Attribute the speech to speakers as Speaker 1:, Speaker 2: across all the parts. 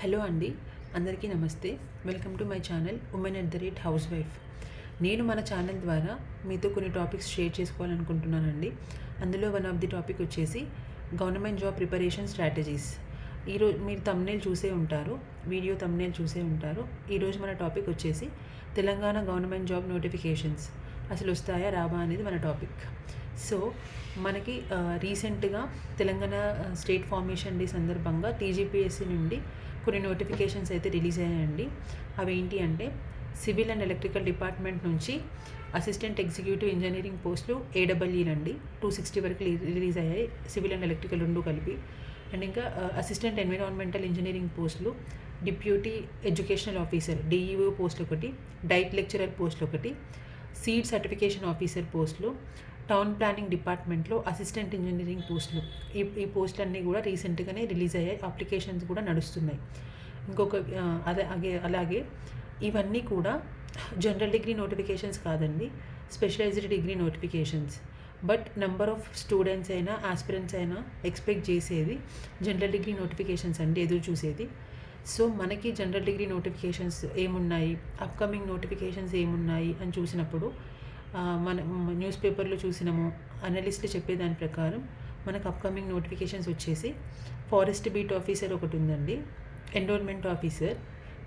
Speaker 1: Hello అండి, అందరికీ నమస్తే. Welcome to my channel women at house wife. నేను మన ఛానల్ ద్వారా మీతో కొన్ని టాపిక్స్ షేర్ చేసుకోవాలనుకుంటున్నానండి. అందులో వన్ ఆఫ్ ది టాపిక్ వచ్చేసి గవర్నమెంట్ జాబ్ ప్రిపరేషన్ స్ట్రాటజీస్. ఈరోజు మీరు థంబ్నెయిల్ చూసే ఉంటారు, వీడియో థంబ్నెయిల్ చూసే ఉంటారు. ఈరోజు మన టాపిక్ వచ్చేసి తెలంగాణ గవర్నమెంట్ జాబ్ నోటిఫికేషన్స్ అసలు వస్తాయా రావా అనేది మన టాపిక్. సో మనకి రీసెంట్గా తెలంగాణ స్టేట్ ఫార్మేషన్ డే సందర్భంగా టీజీపీఎస్సీ నుండి కొన్ని నోటిఫికేషన్స్ అయితే రిలీజ్ అయ్యాయండి. అవి ఏంటి అంటే సివిల్ అండ్ ఎలక్ట్రికల్ డిపార్ట్మెంట్ నుంచి అసిస్టెంట్ ఎగ్జిక్యూటివ్ ఇంజనీరింగ్ పోస్టులు ఏడబ్ల్యూనండి 260 వరకు రిలీజ్ అయ్యాయి, సివిల్ అండ్ ఎలక్ట్రికల్ రెండు కలిపి. అండ్ ఇంకా అసిస్టెంట్ ఎన్విరాన్మెంటల్ ఇంజనీరింగ్ పోస్టులు, deputy educational officer DEO post ఒకటి, డైట్ లెక్చరర్ పోస్ట్ ఒకటి, సీడ్ సర్టిఫికేషన్ ఆఫీసర్ పోస్టులు, టౌన్ ప్లానింగ్ డిపార్ట్మెంట్లో అసిస్టెంట్ ఇంజనీరింగ్ పోస్టులు. ఈ పోస్టులన్నీ కూడా రీసెంట్గానే రిలీజ్ అయ్యాయి, అప్లికేషన్స్ కూడా నడుస్తున్నాయి. అలాగే ఇవన్నీ కూడా జనరల్ డిగ్రీ నోటిఫికేషన్స్ కాదండి, specialised degree notifications. But number of students అయినా ఆస్పిరెంట్స్ అయినా ఎక్స్పెక్ట్ చేసేది జనరల్ డిగ్రీ నోటిఫికేషన్స్ అండి, ఎదురు చూసేది. సో మనకి జనరల్ డిగ్రీ నోటిఫికేషన్స్ ఏమున్నాయి, అప్కమింగ్ నోటిఫికేషన్స్ ఏమున్నాయి అని చూసినప్పుడు మన న్యూస్ పేపర్లో చూసినాము, అనలిస్టులు చెప్పేదాని ప్రకారం మనకు అప్కమింగ్ నోటిఫికేషన్స్ వచ్చేసి ఫారెస్ట్ బీట్ ఆఫీసర్ ఒకటి ఉందండి, ఎండోర్మెంట్ ఆఫీసర్,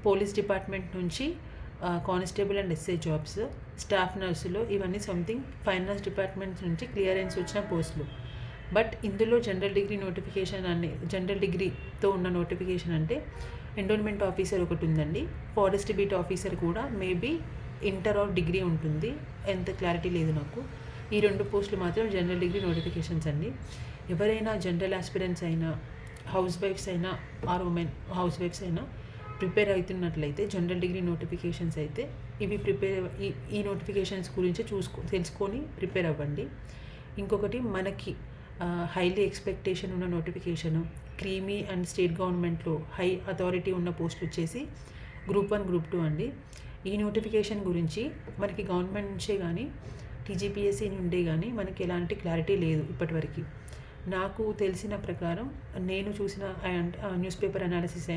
Speaker 1: పోలీస్ డిపార్ట్మెంట్ నుంచి constable and SI jobs, staff నర్సులు, ఇవన్నీ సంథింగ్ ఫైనాన్స్ డిపార్ట్మెంట్ నుంచి క్లియరెన్స్ వచ్చిన పోస్టులు. బట్ ఇందులో జనరల్ డిగ్రీ నోటిఫికేషన్ జనరల్ డిగ్రీతో ఉన్న నోటిఫికేషన్ అంటే ఎండోర్మెంట్ ఆఫీసర్ ఒకటి ఉందండి, ఫారెస్ట్ బీట్ ఆఫీసర్ కూడా మేబీ ఇంటర్ ఆర్ డిగ్రీ ఉంటుంది, ఎంత క్లారిటీ లేదు నాకు. ఈ రెండు పోస్టులు మాత్రం జనరల్ డిగ్రీ నోటిఫికేషన్స్ అండి. ఎవరైనా జనరల్ ఆస్పిరెంట్స్ అయినా హౌస్ వైఫ్స్ అయినా ఆర్ ఉమెన్ హౌస్ వైఫ్స్ అయినా ప్రిపేర్ అవుతున్నట్లయితే జనరల్ డిగ్రీ నోటిఫికేషన్స్ అయితే ఇవి ఈ నోటిఫికేషన్స్ గురించి తెలుసుకొని ప్రిపేర్ అవ్వండి. ఇంకొకటి మనకి హైలీ ఎక్స్పెక్టేషన్ ఉన్న నోటిఫికేషను క్రీమీ అండ్ స్టేట్ గవర్నమెంట్లో హై అథారిటీ ఉన్న పోస్టులు వచ్చేసి గ్రూప్ 1 గ్రూప్ 2 అండి. ఈ నోటిఫికేషన్ గురించి మనకి గవర్నమెంట్ నుంచే కానీ టీజీపీఎస్సీ నుండే కానీ మనకి ఎలాంటి క్లారిటీ లేదు ఇప్పటివరకు. నాకు తెలిసిన ప్రకారం నేను చూసిన న్యూస్ పేపర్ అనాలిసిస్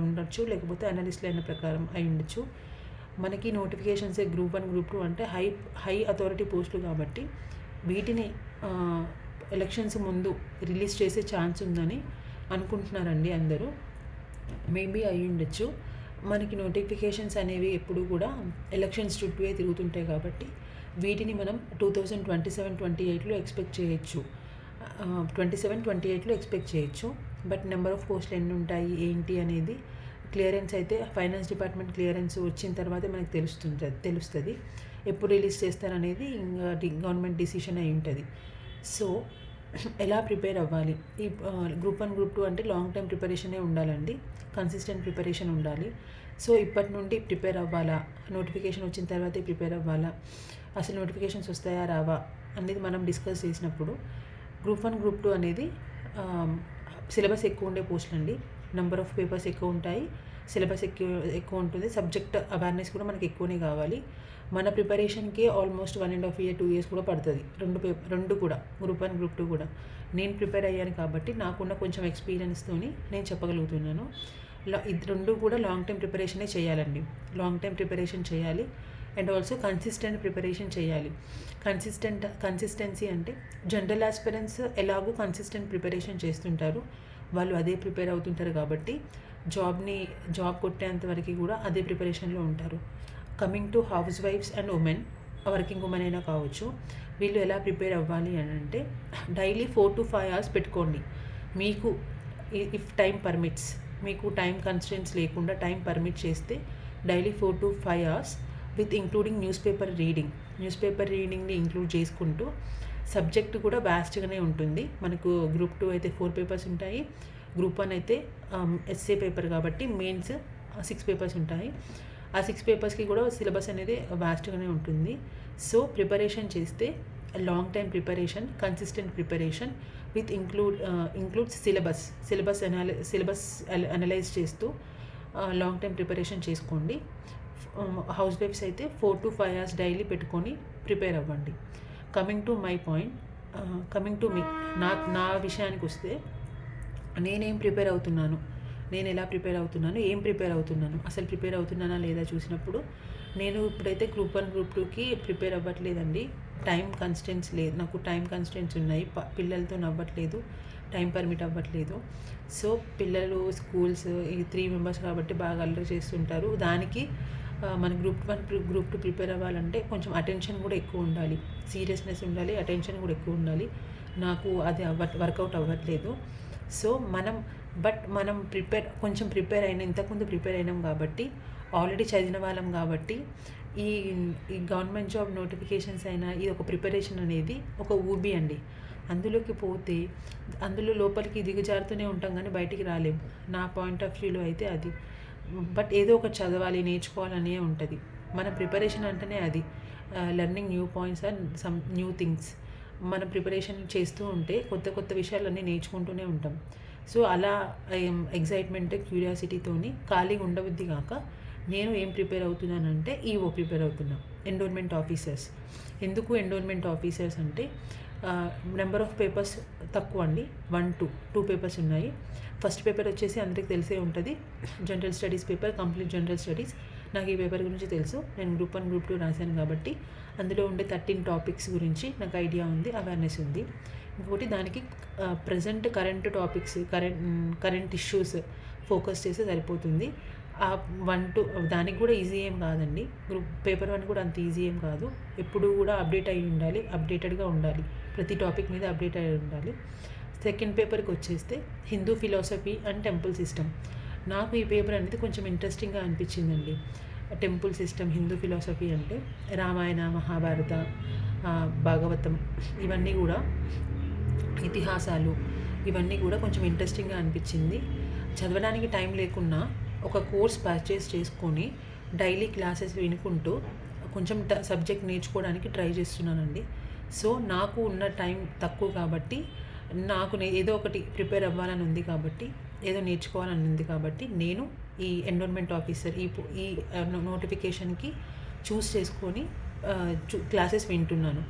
Speaker 1: ఉండొచ్చు, లేకపోతే అనలిస్టులు అయిన ప్రకారం అయి ఉండొచ్చు. మనకి నోటిఫికేషన్స్ గ్రూప్ 1 గ్రూప్ 2 అంటే హై అథారిటీ పోస్టులు కాబట్టి వీటిని ఎలక్షన్స్ ముందు రిలీజ్ చేసే ఛాన్స్ ఉందని అనుకుంటున్నారండి అందరూ. మేబీ అయి ఉండొచ్చు. మనకి నోటిఫికేషన్స్ అనేవి ఎప్పుడు కూడా ఎలక్షన్స్ చుట్టూ తిరుగుతుంటాయి కాబట్టి వీటిని మనం 2027-28లో ఎక్స్పెక్ట్ చేయొచ్చు, 27-28లో ఎక్స్పెక్ట్ చేయొచ్చు. బట్ నెంబర్ ఆఫ్ పోస్టులు ఎన్ని ఉంటాయి ఏంటి అనేది క్లియరెన్స్ అయితే ఫైనాన్స్ డిపార్ట్మెంట్ క్లియరెన్స్ వచ్చిన తర్వాత మనకు తెలుస్తుంది. ఎప్పుడు రిలీజ్ చేస్తారనేది గవర్నమెంట్ డిసిషన్ అయి ఉంటుంది. సో ఎలా ప్రిపేర్ అవ్వాలి, ఈ గ్రూప్ 1 గ్రూప్ 2 అంటే లాంగ్ టైం ప్రిపరేషనే ఉండాలండి, కన్సిస్టెంట్ ప్రిపరేషన్ ఉండాలి. సో ఇప్పటి నుండి ప్రిపేర్ అవ్వాలా, నోటిఫికేషన్ వచ్చిన తర్వాతే ప్రిపేర్ అవ్వాలా, అసలు నోటిఫికేషన్స్ వస్తాయా రావా అనేది మనం డిస్కస్ చేసినప్పుడు గ్రూప్ 1 గ్రూప్ 2 అనేది సిలబస్ ఎక్కువ ఉండే పోస్టులు అండి, నెంబర్ ఆఫ్ పేపర్స్ ఎక్కువ ఉంటాయి, సిలబస్ ఎక్కువ ఉంటుంది, సబ్జెక్ట్ అవేర్నెస్ కూడా మనకి ఎక్కువనే కావాలి. మన ప్రిపరేషన్కి ఆల్మోస్ట్ 1.5 year 2 years కూడా పడుతుంది, రెండు కూడా గ్రూప్ 1 గ్రూప్ 2 కూడా. నేను ప్రిపేర్ అయ్యాను కాబట్టి నాకున్న కొంచెం ఎక్స్పీరియన్స్తోని నేను చెప్పగలుగుతున్నాను. ఇది రెండు కూడా లాంగ్ టైం ప్రిపరేషనే చేయాలండి, లాంగ్ టైం ప్రిపరేషన్ చేయాలి. అండ్ ఆల్సో కన్సిస్టెంట్ ప్రిపరేషన్ చేయాలి. కన్సిస్టెన్సీ అంటే జనరల్ ఆస్పిరెంట్స్ ఎలాగో కన్సిస్టెంట్ ప్రిపరేషన్ చేస్తుంటారు, వాళ్ళు అదే ప్రిపేర్ అవుతుంటారు కాబట్టి జాబ్ కొట్టేంత వరకు కూడా అదే ప్రిపరేషన్లో ఉంటారు. కమింగ్ టు హౌస్ వైఫ్స్ అండ్ ఉమెన్, వర్కింగ్ ఉమెన్ అయినా కావచ్చు, వీళ్ళు ఎలా ప్రిపేర్ అవ్వాలి అని అంటే డైలీ 4 to 5 hours పెట్టుకోండి. మీకు ఇఫ్ టైం పర్మిట్స్, మీకు టైం కన్స్ట్రెంట్స్ లేకుండా టైం పర్మిట్ చేస్తే daily 4 to 5 hours with including newspaper రీడింగ్ని ఇంక్లూడ్ చేసుకుంటూ. సబ్జెక్ట్ కూడా వ్యాస్ట్గానే ఉంటుంది. మనకు గ్రూప్ 2 అయితే 4 పేపర్స్ ఉంటాయి, గ్రూప్ 1 అయితే ఎస్ఏ పేపర్ కాబట్టి మెయిన్స్ 6 పేపర్స్ ఉంటాయి. ఆ 6 పేపర్స్కి కూడా సిలబస్ అనేది వ్యాస్ట్గానే ఉంటుంది. సో ప్రిపరేషన్ చేస్తే long time preparation, consistent preparation with includes syllabus analyze చేస్తూ లాంగ్ టైం ప్రిపరేషన్ చేసుకోండి. హౌస్ వైఫ్స్ అయితే 4 to 5 hours డైలీ పెట్టుకొని ప్రిపేర్ అవ్వండి. Coming to my point, coming to me, నా విషయానికి వస్తే నేనేం ప్రిపేర్ అవుతున్నాను, నేను ఎలా ప్రిపేర్ అవుతున్నాను, ఏం ప్రిపేర్ అవుతున్నాను, అసలు ప్రిపేర్ అవుతున్నానా లేదా చూసినప్పుడు నేను ఇప్పుడైతే గ్రూప్ 1 గ్రూప్ 2కి ప్రిపేర్ అవ్వట్లేదండి. టైం కన్స్టెంట్స్ లేదు, నాకు టైం కన్స్టెంట్స్ ఉన్నాయి. పిల్లలతో అవ్వట్లేదు, టైం పర్మిట్ అవ్వట్లేదు. సో పిల్లలు స్కూల్స్ ఈ 3 మెంబర్స్ కాబట్టి బాగా అల్లరి చేస్తుంటారు. దానికి మన గ్రూప్ 1 గ్రూప్ 2 ప్రిపేర్ అవ్వాలంటే కొంచెం అటెన్షన్ కూడా ఎక్కువ ఉండాలి, సీరియస్నెస్ ఉండాలి, అటెన్షన్ కూడా ఎక్కువ ఉండాలి. నాకు అది వర్కౌట్ అవ్వట్లేదు. సో మనం కొంచెం ప్రిపేర్ అయిన ఇంతకుముందు ప్రిపేర్ అయినాం కాబట్టి, ఆల్రెడీ చదివిన వాళ్ళం కాబట్టి ఈ ఈ గవర్నమెంట్ జాబ్ నోటిఫికేషన్స్ అయినా ఇది ఒక ప్రిపరేషన్ అనేది ఒక ఊబి అండి. అందులోకి పోతే అందులో లోపలికి దిగజారుతూనే ఉంటాం కానీ బయటికి రాలేము. నా పాయింట్ ఆఫ్ వ్యూలో అయితే అది. బట్ ఏదో ఒకటి చదవాలి, నేర్చుకోవాలనే ఉంటుంది. మన ప్రిపరేషన్ అంటేనే అది, learning new points and some new things. మనం ప్రిపరేషన్ చేస్తూ ఉంటే కొత్త కొత్త విషయాలన్నీ నేర్చుకుంటూనే ఉంటాం. సో అలా ఎగ్జైట్మెంట్ క్యూరియాసిటీతోని ఖాళీగా ఉండవద్ది కాక నేను ఏం ప్రిపేర్ అవుతున్నానంటే ఈఓ ప్రిపేర్ అవుతున్నా, ఎండోర్మెంట్ ఆఫీసర్స్. ఎందుకు ఎండోర్మెంట్ ఆఫీసర్స్ అంటే నెంబర్ ఆఫ్ పేపర్స్ తక్కువ అండి, 2 పేపర్స్ ఉన్నాయి. ఫస్ట్ పేపర్ వచ్చేసి అందరికీ తెలిసే ఉంటుంది, general studies paper, complete general studies. నాకు ఈ పేపర్ గురించి తెలుసు, నేను గ్రూప్ 1 గ్రూప్ 2 రాశాను కాబట్టి అందులో ఉండే 13 టాపిక్స్ గురించి నాకు ఐడియా ఉంది, అవేర్నెస్ ఉంది. ఇంకొకటి దానికి present current topics, current issues focus చేస్తే సరిపోతుంది. 1-2 దానికి కూడా ఈజీ ఏం కాదండి. పేపర్ 1 కూడా అంత ఈజీ ఏం కాదు. ఎప్పుడు కూడా అప్డేట్ అయ్యి ఉండాలి, అప్డేటెడ్గా ఉండాలి, ప్రతి టాపిక్ మీద అప్డేట్ అయ్యి ఉండాలి. సెకండ్ పేపర్కి వచ్చేస్తే Hindu philosophy and temple system. నాకు ఈ పేపర్ అనేది కొంచెం ఇంట్రెస్టింగ్గా అనిపించిందండి. టెంపుల్ సిస్టమ్, హిందూ ఫిలాసఫీ అంటే రామాయణ, మహాభారత, భాగవతం, ఇవన్నీ కూడా ఇతిహాసాలు, ఇవన్నీ కూడా కొంచెం ఇంట్రెస్టింగ్గా అనిపించింది. చదవడానికి టైం లేకున్నా ఒక కోర్స్ పర్చేస్ చేసుకొని డైలీ క్లాసెస్ వినుకుంటూ కొంచెం సబ్జెక్ట్ నేర్చుకోవడానికి ట్రై చేస్తున్నానండి. సో నాకు ఉన్న టైం తక్కువ కాబట్టి, నాకు ఏదో ఒకటి ప్రిపేర్ అవ్వాలని ఉంది కాబట్టి, ఏదో నేర్చుకోవాలని ఉంది కాబట్టి నేను ఈ ఎండోర్మెంట్ ఆఫీసర్ ఈ నోటిఫికేషన్కి చూస్ చేసుకొని క్లాసెస్ వింటున్నాను.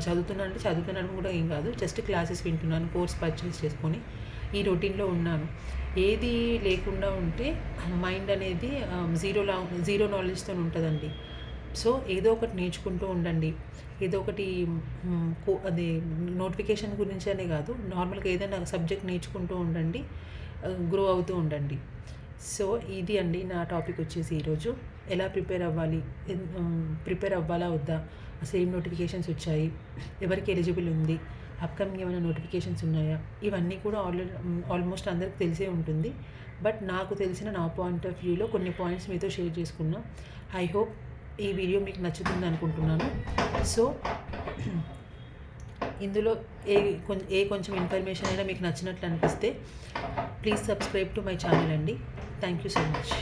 Speaker 1: చదువుతున్నాను అంటే చదువుతున్నాను కూడా ఏం కాదు, జస్ట్ క్లాసెస్ వింటున్నాను, కోర్స్ పర్చేస్ చేసుకొని ఈ రొటీన్లో ఉన్నాను. ఏది లేకుండా ఉంటే మైండ్ అనేది జీరో నాలెడ్జ్తో ఉంటుందండి. సో ఏదో ఒకటి నేర్చుకుంటూ ఉండండి, ఏదో ఒకటి అదే నోటిఫికేషన్ గురించి అనే కాదు, నార్మల్గా ఏదైనా సబ్జెక్ట్ నేర్చుకుంటూ ఉండండి, గ్రో అవుతూ ఉండండి. సో ఇది అండి నా టాపిక్ వచ్చేసి ఈరోజు. ఎలా ప్రిపేర్ అవ్వాలి, ప్రిపేర్ అవ్వాలా వద్దా, అసలు ఏం నోటిఫికేషన్స్ వచ్చాయి, ఎవరికి ఎలిజిబుల్ ఉంది, అప్కమింగ్ ఏమైనా నోటిఫికేషన్స్ ఉన్నాయా, ఇవన్నీ కూడా ఆల్మోస్ట్ అందరికి తెలిసే ఉంటుంది. బట్ నాకు తెలిసిన నా పాయింట్ ఆఫ్ వ్యూలో కొన్ని పాయింట్స్ మీతో షేర్ చేసుకున్నా. ఐ హోప్ ఈ వీడియో మీకు నచ్చుతుంది అనుకుంటున్నాను. సో ఇందులో కొంచెం ఇన్ఫర్మేషన్ అయినా మీకు నచ్చినట్లు అనిపిస్తే please subscribe to my channel అండి. Thank you so much.